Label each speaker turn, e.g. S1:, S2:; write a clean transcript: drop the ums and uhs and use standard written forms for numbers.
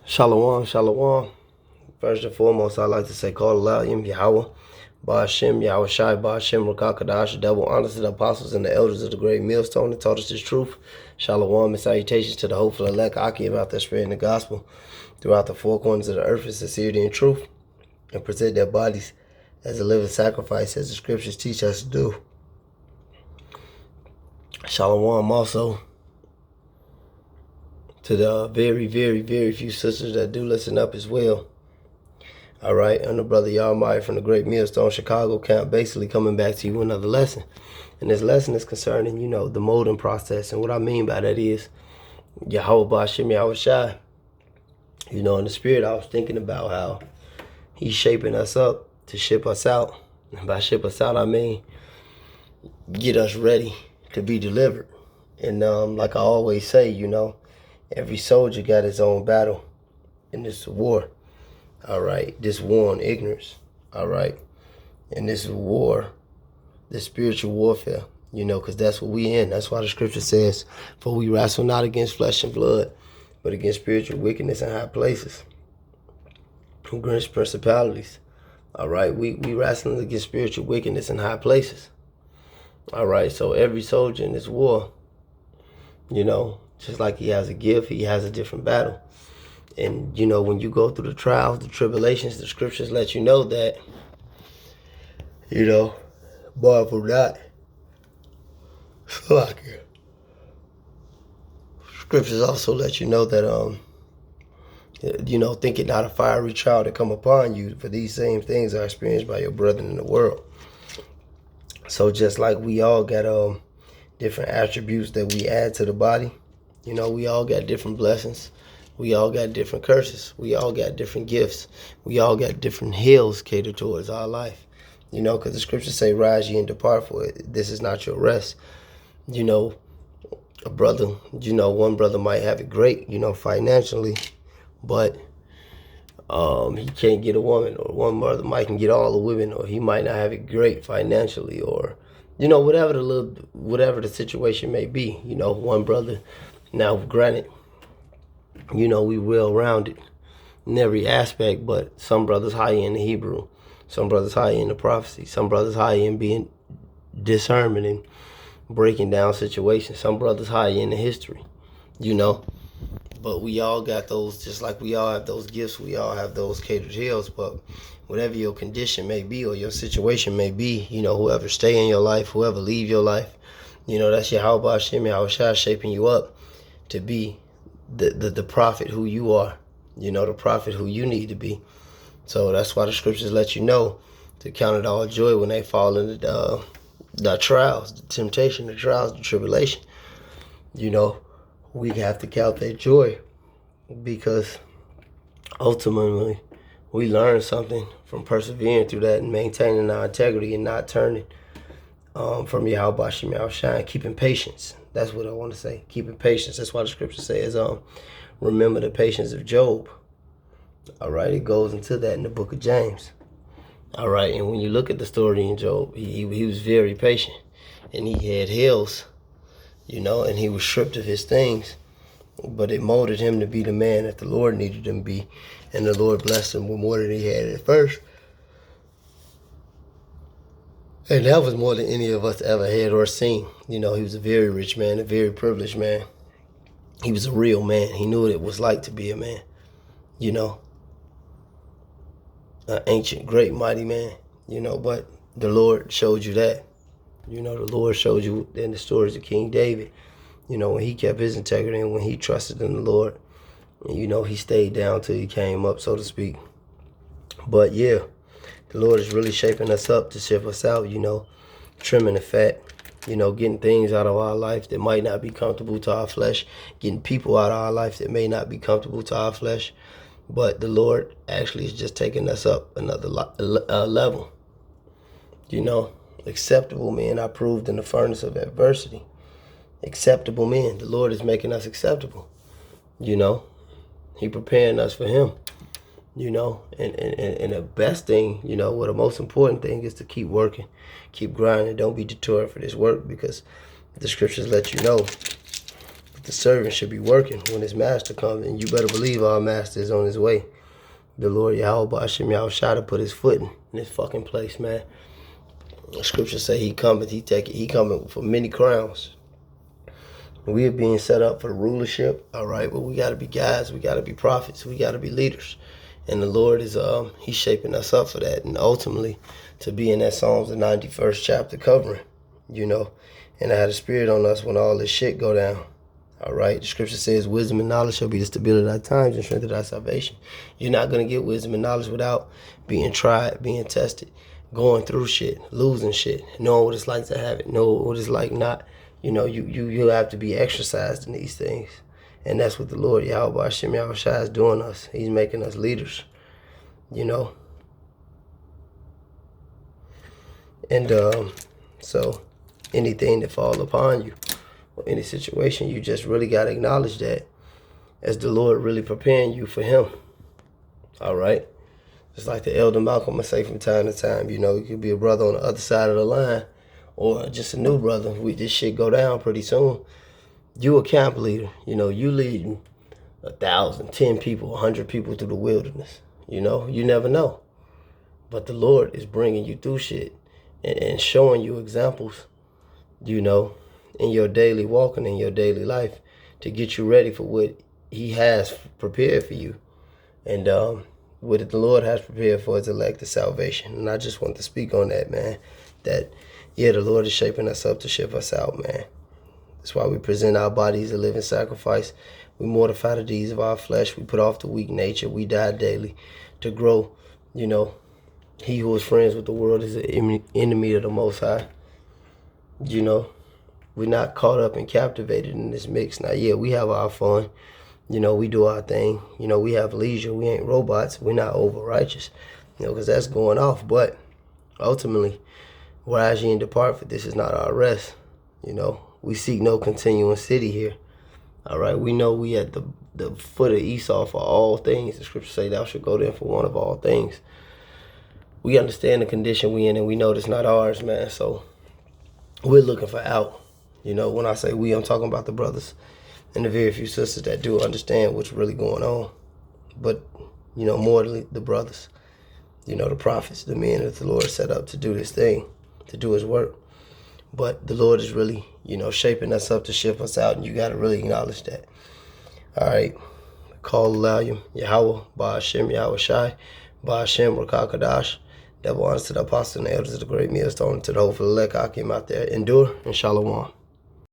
S1: Shalom, shalom. First and foremost, I'd like to say, call Allah, Yahweh, Ba'ashem, Yahweh Shai, Ba'ashem, Rakakadash, double honors to the apostles and the elders of the great millstone that taught us this truth. Shalom and salutations to the hopeful elect, Aki, about that spreading the gospel throughout the four corners of the earth in sincerity and truth, and present their bodies as a living sacrifice, as the scriptures teach us to do. Shalom also to the very, very, very few sisters that do listen up as well. All right, I'm the brother Yarmai from the Great Millstone Chicago camp, basically coming back to you with another lesson. And this lesson is concerning, the molding process. And what I mean by that is Yahweh Ba'ashem Yahweh Shai. In the spirit, I was thinking about how he's shaping us up to ship us out. And by ship us out, I mean get us ready to be delivered. And like I always say, every soldier got his own battle in this war. All right, this war on ignorance. All right, and this war, this spiritual warfare. Because that's what we in. That's why the scripture says, "For we wrestle not against flesh and blood, but against spiritual wickedness in high places, against principalities." All right, we wrestling against spiritual wickedness in high places. All right, so every soldier in this war, just like he has a gift, he has a different battle. And, when you go through the trials, the tribulations, the scriptures let you know that, marvel not. Scriptures also let you know that, think it not a fiery trial to come upon you, for these same things are experienced by your brethren in the world. So just like we all got different attributes that we add to the body, we all got different blessings. We all got different curses. We all got different gifts. We all got different hills catered towards our life. Because the scriptures say, "Rise ye and depart, for it. This is not your rest." A brother, one brother might have it great, financially, but he can't get a woman. Or one brother might can get all the women, or he might not have it great financially, or whatever the situation may be. One brother. Now, granted, we well-rounded in every aspect, but some brothers higher in the Hebrew, some brothers higher in the prophecy, some brothers higher in being discernment and breaking down situations, some brothers higher in the history, But we all got those, just like we all have those gifts, we all have those catered hills. But whatever your condition may be or your situation may be, whoever stay in your life, whoever leave your life, that's Yahweh Ba'ashem Yahweh Shai shaping you up to be the prophet who you are, the prophet who you need to be. So that's why the scriptures let you know to count it all joy when they fall into the trials, the temptation, the trials, the tribulation. We have to count that joy, because ultimately we learn something from persevering through that and maintaining our integrity and not turning from Yahweh Ba'ashem Yahweh Shai and keeping patience. That's what I want to say. Keeping patience. That's why the scripture says, remember the patience of Job. All right, it goes into that in the book of James. All right, and when you look at the story in Job, he was very patient, and he had hills, and he was stripped of his things, but it molded him to be the man that the Lord needed him to be, and the Lord blessed him with more than he had at first. And that was more than any of us ever had or seen. He was a very rich man, a very privileged man. He was a real man. He knew what it was like to be a man. An ancient, great, mighty man. But the Lord showed you that. The Lord showed you in the stories of King David, when he kept his integrity and when he trusted in the Lord. And, he stayed down till he came up, so to speak. But yeah, the Lord is really shaping us up to ship us out, trimming the fat, getting things out of our life that might not be comfortable to our flesh, getting people out of our life that may not be comfortable to our flesh. But the Lord actually is just taking us up another level. Acceptable men are proved in the furnace of adversity. Acceptable men. The Lord is making us acceptable. He preparing us for him. And the best thing, or the most important thing is to keep working, keep grinding. Don't be deterred for this work, because the scriptures let you know But the servant should be working when his master comes. And you better believe our master is on his way. The Lord Yahweh Hashem Yahushua to put his foot in this fucking place, man. The scriptures say he cometh, he coming for many crowns. We are being set up for the rulership, all right, but we got to be guys, we got to be prophets, we got to be leaders. And the Lord is, he's shaping us up for that. And ultimately, to be in that Psalms, the 91st chapter covering, you know, and I had a spirit on us when all this shit go down. All right, the scripture says wisdom and knowledge shall be the stability of thy times and strength of thy salvation. You're not going to get wisdom and knowledge without being tried, being tested, going through shit, losing shit, knowing what it's like to have it, knowing what it's like not. You know, you have to be exercised in these things. And that's what the Lord Yahweh Hashem Yahushua is doing us. He's making us leaders, you know. And so anything that fall upon you, or any situation, you just really got to acknowledge that as the Lord really preparing you for him. All right? Just like the elder Malcolm would say from time to time, you know, you could be a brother on the other side of the line or just a new brother. This shit go down pretty soon. You a camp leader, you know, you leading 1,000, 10 people, 100 people through the wilderness. You know, you never know. But the Lord is bringing you through shit and showing you examples, you know, in your daily walking, in your daily life, to get you ready for what he has prepared for you. And what the Lord has prepared for his elect is salvation. And I just want to speak on that, man, that, yeah, the Lord is shaping us up to ship us out, man. That's why we present our bodies a living sacrifice. We mortify the deeds of our flesh. We put off the weak nature. We die daily to grow. You know, he who is friends with the world is an enemy of the Most High. You know, we're not caught up and captivated in this mix. Now, yeah, we have our fun. You know, we do our thing. You know, we have leisure. We ain't robots. We're not over-righteous, you know, because that's going off. But ultimately, rise ye and depart, for this is not our rest, you know. We seek no continuing city here. All right. We know we at the foot of Esau for all things. The scriptures say thou shalt go there for one of all things. We understand the condition we in, and we know it's not ours, man. So we're looking for out. You know, when I say we, I'm talking about the brothers and the very few sisters that do understand what's really going on. But, you know, more the brothers, you know, the prophets, the men that the Lord set up to do this thing, to do his work. But the Lord is really, you know, shaping us up to ship us out, and you got to really acknowledge that. All right. Call Elohim, Yahweh, Ba'ashem, Yahweh Shai, Ba'ashem, Rakakadash. Double honors to the apostles and the elders of the great millstone, to the hopeful elect I came out there. Endure and shalom.